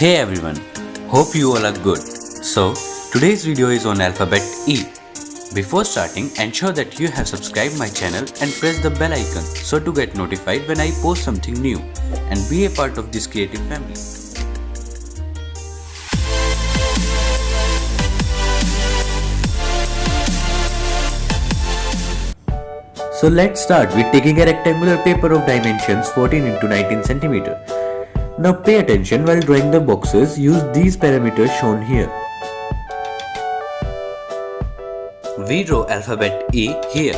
Hey everyone, hope you all are good. So, today's video is on alphabet E. Before starting, ensure that you have subscribed my channel and press the bell icon so to get notified when I post something new and be a part of this creative family. So let's start with taking a rectangular paper of dimensions 14 into 19 cm. Now pay attention while drawing the boxes, use these parameters shown here. We draw alphabet E here.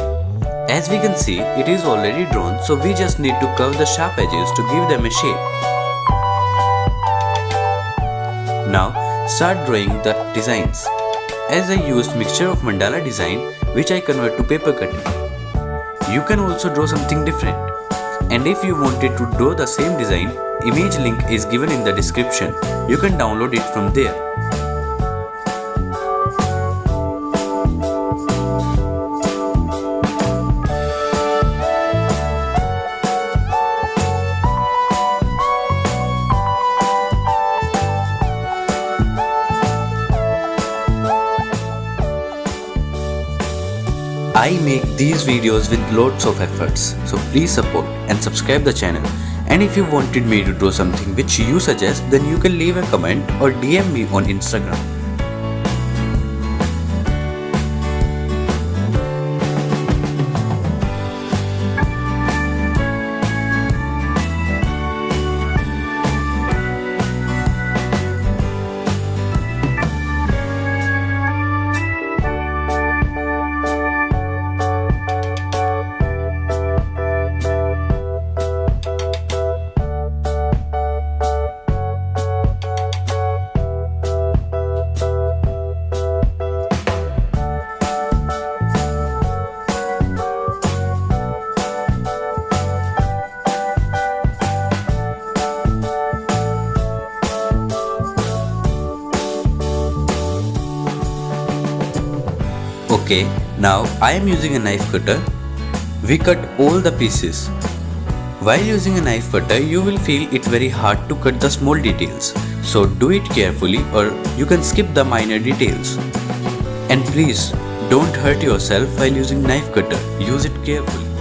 As we can see, it is already drawn, so we just need to curve the sharp edges to give them a shape. Now start drawing the designs. As I used mixture of mandala design which I convert to paper cutting. You can also draw something different. And if you wanted to draw the same design, image link is given in the description. You can download it from there. I make these videos with lots of efforts, so please support and subscribe the channel. And if you wanted me to draw something which you suggest, then you can leave a comment or DM me on Instagram. Okay, now I am using a knife cutter. We cut all the pieces. While using a knife cutter, you will feel it very hard to cut the small details. So do it carefully or you can skip the minor details. And please, don't hurt yourself while using knife cutter. Use it carefully.